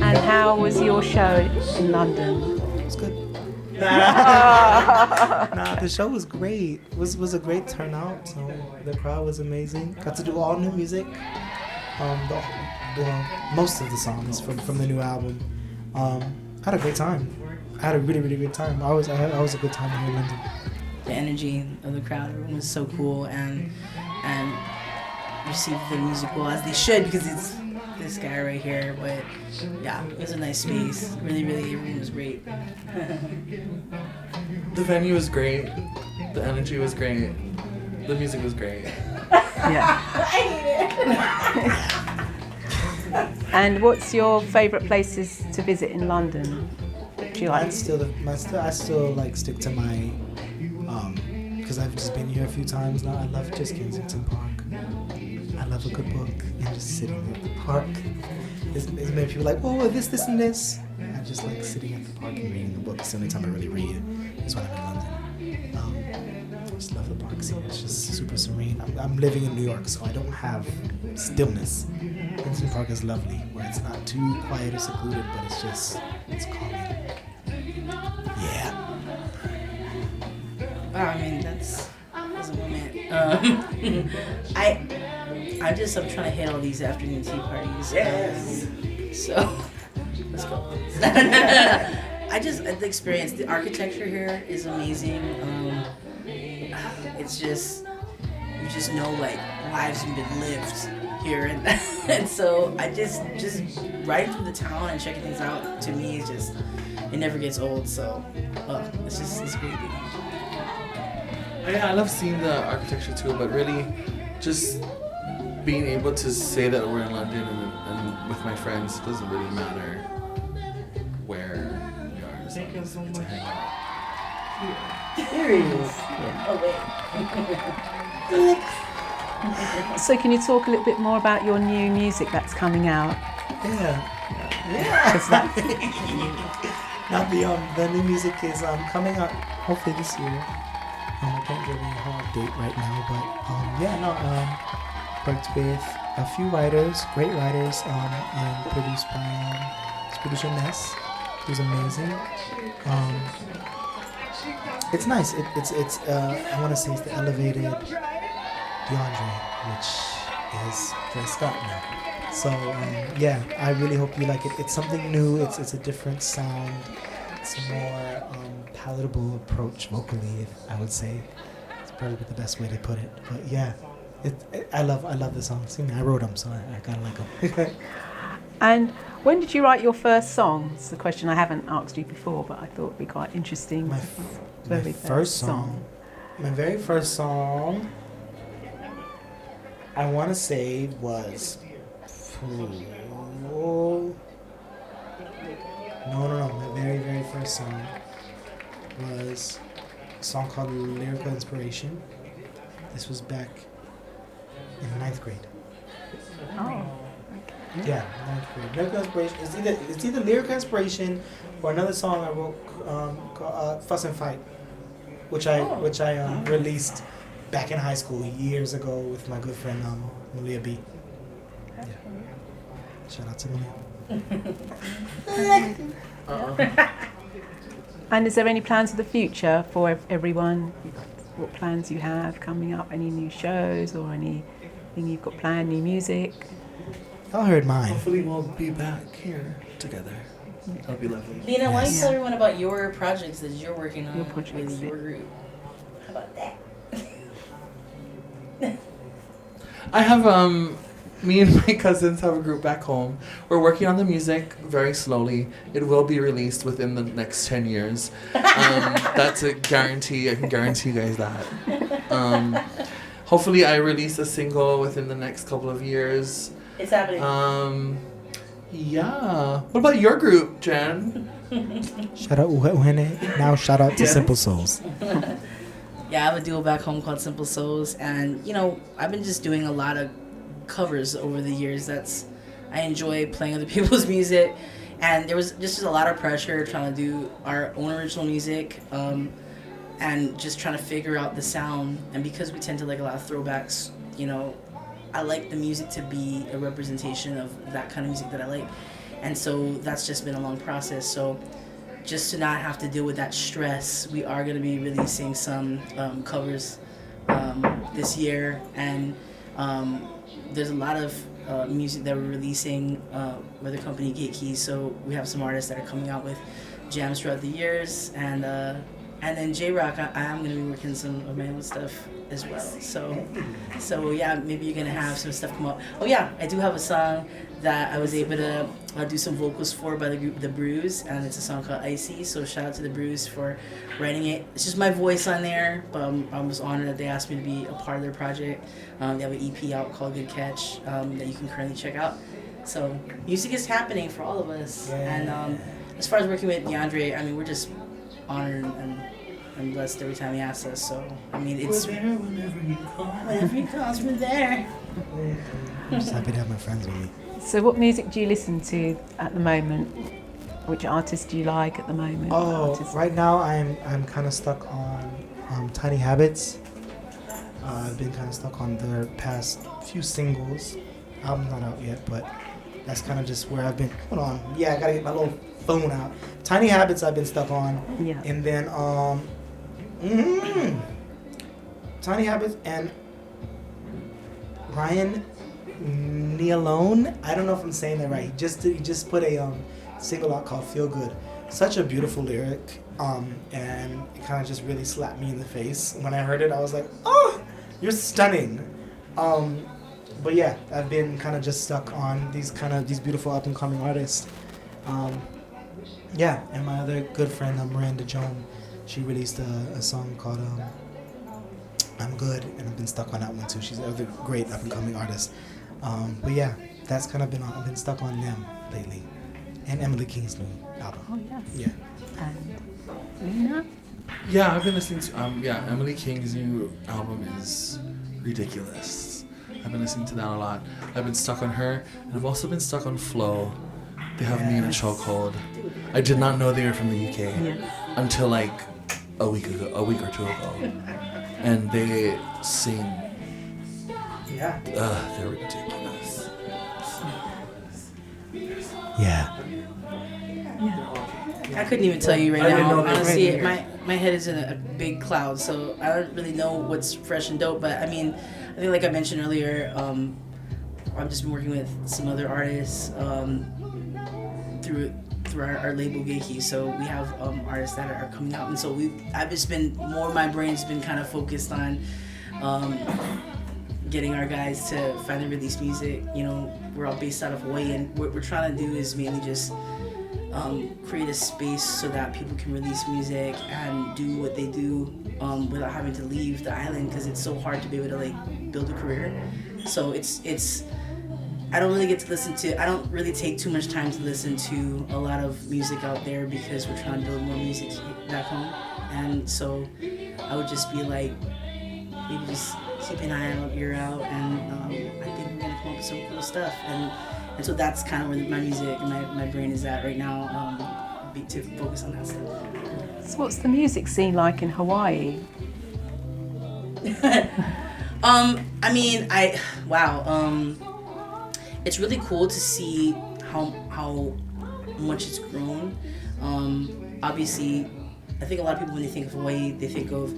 And how was your show in London? It was good. Nah, the show was great. It was a great turnout. So the crowd was amazing. Got to do all new music. Most of the songs from the new album. I had a great time. I had a really, really good time. I was a good time here in London. The energy of the crowd, everyone was so cool and received the music well as they should, because it's this guy right here. But yeah, it was a nice space. Really, really, everyone was great. The venue was great. The energy was great. The music was great. Yeah. And what's your favourite places to visit in London? Do you like? I still like stick to my, because I've just been here a few times now. I love just Kensington Park. I love a good book and just sitting at the park. There's many people like, oh, this, and this. I just like sitting at the park and reading a book. It's the only time I really read is when I'm in London. I just love the park scene. It's just super serene. I'm living in New York, so I don't have stillness. Kensington Park is lovely, where it's not too quiet or secluded, but it's calming. Yeah. Wow, I mean, that was a moment. I'm trying to hit all these afternoon tea parties. Yes. So, let's go. The experience, the architecture here is amazing. It's just, you just know, like, lives have been lived here, and so I just riding through the town and checking things out, to me, is just, it never gets old. So, it's great. Yeah, I love seeing the architecture too, but really just being able to say that we're in London and with my friends, it doesn't really matter where we are. So it's a hangout. There he is. Oh, wait. So can you talk a little bit more about your new music that's coming out? Yeah. Now the new music is coming out hopefully this year. I can't give you a hard date right now, but worked with a few writers, great writers, and produced by this producer Ness, who's amazing. It's nice. It's I want to say it's the elevated DeAndre, which is Scot now. So I really hope you like it. It's something new. It's a different sound. It's a more palatable approach vocally, I would say. It's probably the best way to put it. But yeah, I love the songs. I wrote them, so I kind of like them. And when did you write your first song? It's a question I haven't asked you before, but I thought it'd be quite interesting. My very first song, I want to say was. No. My very, very first song was a song called Lyrical Inspiration. This was back in 9th grade. Oh. Yeah, 9th grade. Lyrical Inspiration. It's either Lyrical Inspiration or another song I wrote called Fuss and Fight, which I released back in high school years ago with my good friend Malia B. Yeah. Shout out to Malia. And is there any plans for the future for everyone? What plans you have coming up? Any new shows or anything you've got planned? New music? Y'all heard mine. Hopefully we'll be back here together. That'll be lovely. Lina, why don't you tell everyone about your projects that you're working on with your group? How about that? I have me and my cousins have a group back home. We're working on the music very slowly. It will be released within the next 10 years. That's a guarantee. I can guarantee you guys that. Hopefully I release a single within the next couple of years. It's happening. Yeah. What about your group, Jen? Shout out Uhene. Now shout out to Simple Souls. Yeah, I have a duo back home called Simple Souls, and I've been just doing a lot of covers over the years. I enjoy playing other people's music, and there was just a lot of pressure trying to do our own original music, and just trying to figure out the sound. And because we tend to like a lot of throwbacks, I like the music to be a representation of that kind of music that I like. and so that's just been a long process. So just to not have to deal with that stress, we are going to be releasing some covers this year, and there's a lot of music that we're releasing with the company Gatekeys. So we have some artists that are coming out with jams throughout the years, and then Jroq, I am going to be working some of my own stuff as well. So yeah, maybe you're going to have some stuff come up. Oh yeah, I do have a song that I was able to do some vocals for by the group The Brews, and it's a song called Icy. So shout out to The Brews for writing it. It's just my voice on there, but I was honored that they asked me to be a part of their project. They have an EP out called Good Catch that you can currently check out. So music is happening for all of us. And as far as working with DeAndre, I mean, we're just honored and blessed every time he asks us. So I mean, it's We're there whenever you call. whenever he calls, we're there. I'm just happy to have my friends with me. So what music do you listen to at the moment? Which artists do you like at the moment? Oh, Artists- right now I'm kind of stuck on Tiny Habits. I've been kind of stuck on their past few singles. Album's not out yet, but that's kind of just where I've been. Hold on, yeah, I gotta get my little phone out. Tiny Habits I've been stuck on, Yeah. and then Tiny Habits and Ryan Nealone. I don't know if I'm saying that right. He just put a single out called Feel Good. Such a beautiful lyric, and it kind of just really slapped me in the face. When I heard it, I was like, oh, you're stunning. But yeah, I've been kind of just stuck on these beautiful up and coming artists. Yeah, and my other good friend, Miranda Joan, she released a song called I'm Good, and I've been stuck on that one too. She's another great up and coming artist. But yeah, that's kind of I've been stuck on them lately. And Emily King's new album. Oh yes. Yeah. And Lina? Yeah, I've been listening to Emily King's new album is ridiculous. I've been listening to that a lot. I've been stuck on her, and I've also been stuck on Flo. They have me in a chokehold. I did not know they were from the UK Yes. until like a week or two ago, and they sing. Yeah. They're ridiculous. Yeah. I couldn't even tell you right I didn't now. know they were Honestly, here. my head is in a big cloud, so I don't really know what's fresh and dope. But I mean, I think like I mentioned earlier, I've just been working with some other artists through our label Geeky. So we have artists that are coming out, and so I've just been my brain's been kind of focused on getting our guys to finally release music. You know, we're all based out of Hawaii, and what we're trying to do is mainly just create a space so that people can release music and do what they do without having to leave the island, because it's so hard to be able to like build a career. So it's I don't really get to I don't really take too much time to listen to a lot of music out there, because we're trying to build more music back home. And so I would just be like, maybe just keep an eye out, ear out, and I think we're gonna come up with some cool stuff. And so that's kind of where my music and my brain is at right now, to focus on that stuff. So what's the music scene like in Hawaii? I mean, it's really cool to see how much it's grown. Obviously, I think a lot of people, when they think of Hawaii, they think of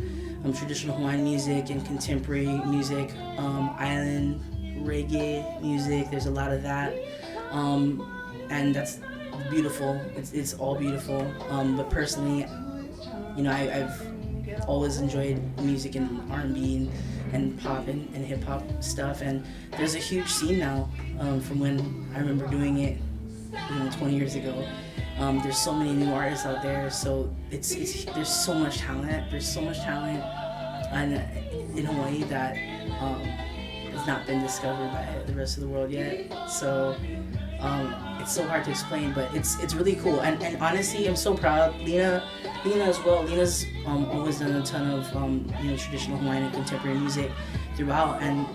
traditional Hawaiian music and contemporary music, island reggae music. There's a lot of that, and that's beautiful. It's all beautiful. But personally, you know, I've always enjoyed music and R&B and pop and hip hop stuff. And there's a huge scene now from when I remember doing it, 20 years ago. There's so many new artists out there, so there's so much talent. There's so much talent in Hawaii that has not been discovered by the rest of the world yet. So it's so hard to explain, but it's really cool. And honestly, I'm so proud. Lina as well. Lina's always done a ton of traditional Hawaiian and contemporary music throughout, and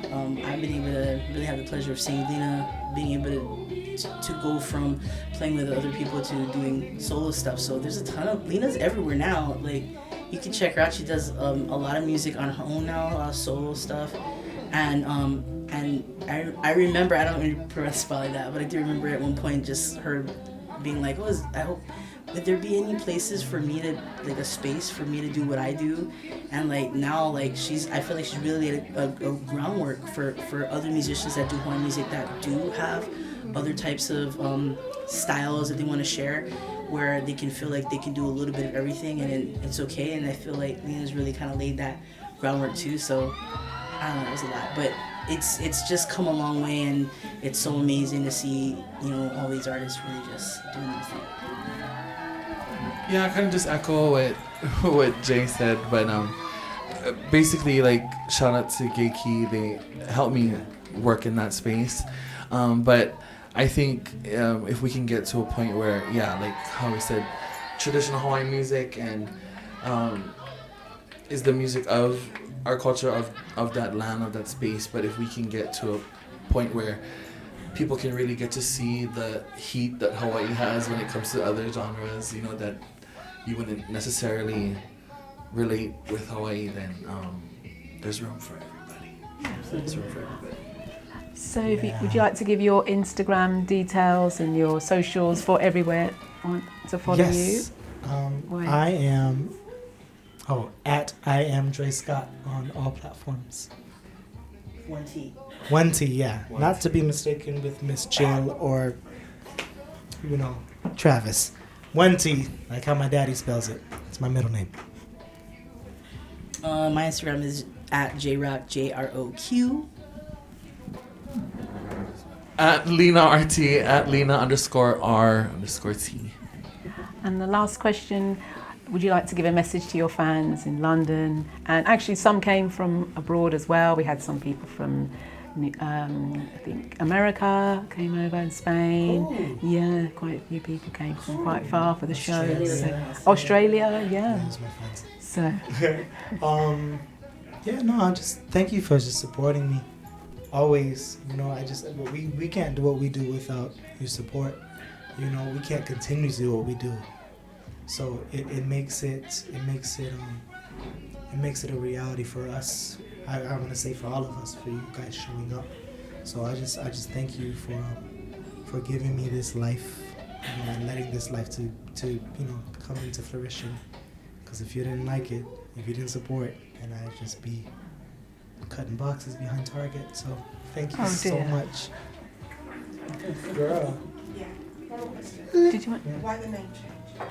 I've been able to really have the pleasure of seeing Lina being able to go from playing with other people to doing solo stuff. So there's a ton of Lina's everywhere now. Like, you can check her out. She does a lot of music on her own now, a lot of solo stuff, and I remember, I don't remember spelling that, but I do remember at one point just her being like, oh, I hope, would there be any places for me to, like a space for me to do what I do? And like now, like I feel like she's really laid a groundwork for other musicians that do horn music that do have other types of styles that they want to share, where they can feel like they can do a little bit of everything and it's okay. And I feel like Lina's really kind of laid that groundwork too. So I don't know, it was a lot, but it's just come a long way, and it's so amazing to see, you know, all these artists really just doing their thing. Yeah, I kind of just echo what Jay said, but basically, like, shout out to Geiki, they helped me work in that space, but I think if we can get to a point where, yeah, like how we said, traditional Hawaiian music and is the music of our culture, of that land, of that space, but if we can get to a point where people can really get to see the heat that Hawaii has when it comes to other genres, you know, that you wouldn't necessarily relate with Hawaii, then there's room for everybody. There's room for everybody. So would you like to give your Instagram details and your socials for everywhere to follow you? Yes. I am at I am Dre Scott on all platforms. 1T. 1T, yeah. Not to be mistaken with Miss Jill or, you know, Travis. 1T, like how my daddy spells it. It's my middle name. My Instagram is at Jroq, Jroq. At Lina RT, at Lina_R_T. And the last question, would you like to give a message to your fans in London? And actually some came from abroad as well. We had some people from, I think, America came over, and Spain. Oh. Yeah, quite a few people came from quite far for the show. Australia. Australia, yeah. Those are my friends. So, yeah, no, I just thank you for just supporting me. Always, you know, we can't do what we do without your support. You know, we can't continue to do what we do. So it makes it a reality for us. I want to say for all of us, for you guys showing up. So I just thank you for giving me this life, you know, and letting this life to you know, come into fruition. Because if you didn't like it, if you didn't support, then I'd just be cutting boxes behind Target. So thank you so much. Girl. did you want? Why the name change?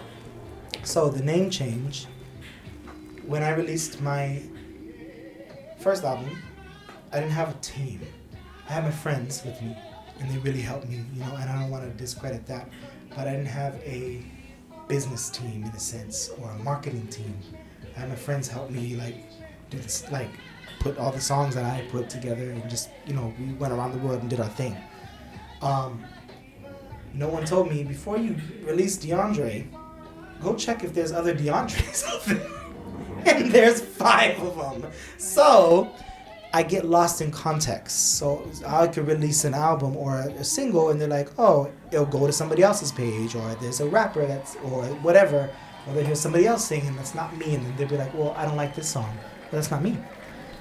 So the name change, when I released my first album, I didn't have a team. I had my friends with me, and they really helped me, you know, and I don't want to discredit that, but I didn't have a business team in a sense, or a marketing team. I had my friends help me, like, do this, like, put all the songs that I put together, and just, you know, we went around the world and did our thing. No one told me, before you release DeAndre, go check if there's other DeAndres out there. And there's 5 of them. So I get lost in context. So I could release an album or a single, and they're like, oh, it'll go to somebody else's page, or there's a rapper that's, or whatever, or they hear somebody else singing that's not me, and then they'll be like, well, I don't like this song. But that's not me.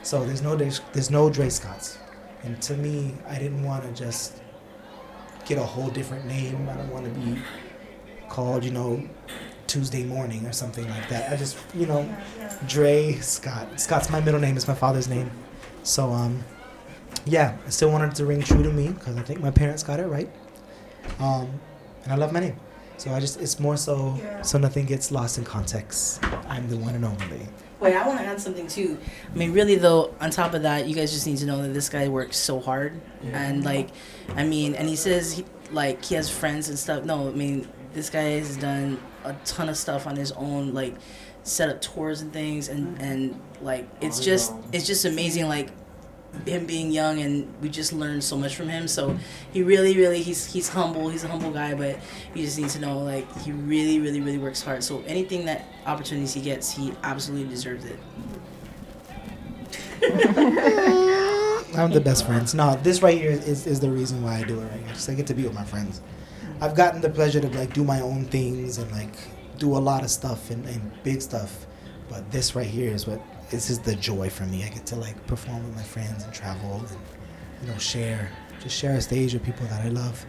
So there's no Dre Scotts. And to me, I didn't want to just get a whole different name. I don't want to be called, you know, Tuesday Morning or something like that. I just, you know, Dre Scott. Scott's my middle name. It's my father's name. So, yeah, I still wanted to ring true to me because I think my parents got it right. And I love my name. So it's more so nothing gets lost in context. I'm the one and only. Wait, I want to add something too. I mean, really though, on top of that, you guys just need to know that this guy works so hard, and like, I mean, and he says he has friends and stuff. No, I mean, this guy has done a ton of stuff on his own, like set up tours and things, and like it's just amazing, like him being young, and we just learned so much from him. So he really he's humble. He's a humble guy, but you just need to know, like, he really works hard. So anything that opportunities he gets, he absolutely deserves it. I'm the best friends. No, this right here is the reason why I do it right here. Just I get to be with my friends. I've gotten the pleasure to like do my own things and like do a lot of stuff and big stuff, but this right here is what this is the joy for me. I get to like perform with my friends and travel and, you know, share a stage with people that I love,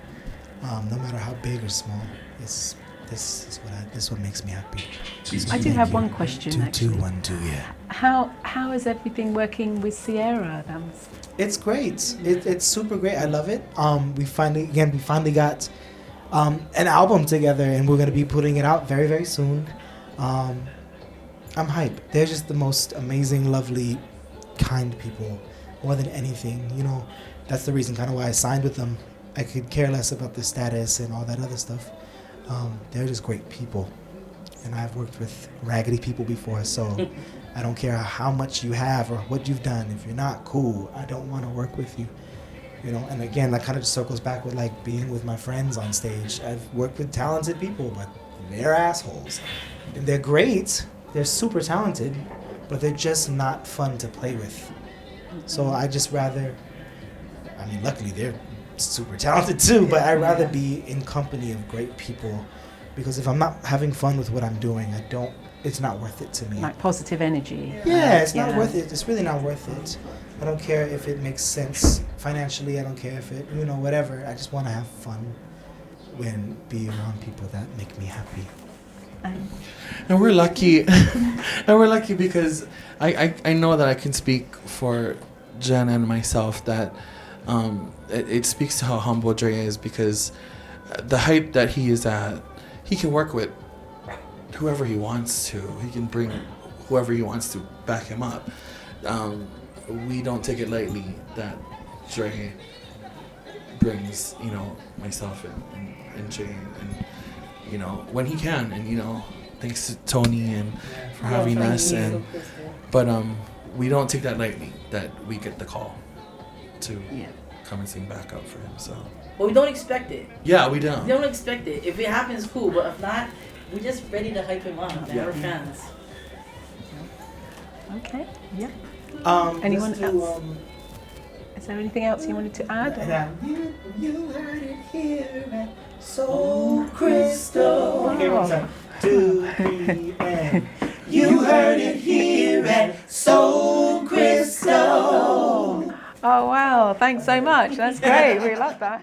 no matter how big or small. This is what makes me happy. I do have one question, actually. 2212, yeah. How is everything working with Sierra? It's great. It's super great. I love it. We finally got an album together, and we're gonna be putting it out very, very soon. I'm hyped. They're just the most amazing, lovely, kind people. More than anything, you know, that's the reason kind of why I signed with them. I could care less about the status and all that other stuff. They're just great people, and I've worked with raggedy people before, so I don't care how much you have or what you've done. If you're not cool, I don't want to work with you. You know, and again, that kind of just circles back with like being with my friends on stage. I've worked with talented people, but they're assholes. And they're great. They're super talented, but they're just not fun to play with. So I just rather, I mean, luckily they're super talented too, but I'd rather be in company of great people, because if I'm not having fun with what I'm doing, it's not worth it to me. Like positive energy. Yeah, it's not worth it. It's really not worth it. I don't care if it makes sense financially. I don't care if it, you know, whatever. I just want to have fun when being around people that make me happy. And we're lucky. Because I know that I can speak for Jen and myself that it speaks to how humble Dre is, because the height that he is at, he can work with whoever he wants to. He can bring whoever he wants to back him up. We don't take it lightly that Dre brings, you know, myself and Jay, and you know, when he can, and you know, thanks to Tony and for having us, and but we don't take that lightly that we get the call to come and sing backup for him. So. But we don't expect it. Yeah, we don't. We don't expect it. If it happens, cool. But if not, we're just ready to hype him up. And we're fans. Okay. Yeah. Anyone else? Is there anything else you wanted to add? You heard it here at Soul Crystal. Okay, one time. 2, 3, and you heard it here at Soul Crystal. Oh wow! Thanks so much. That's great. We love that.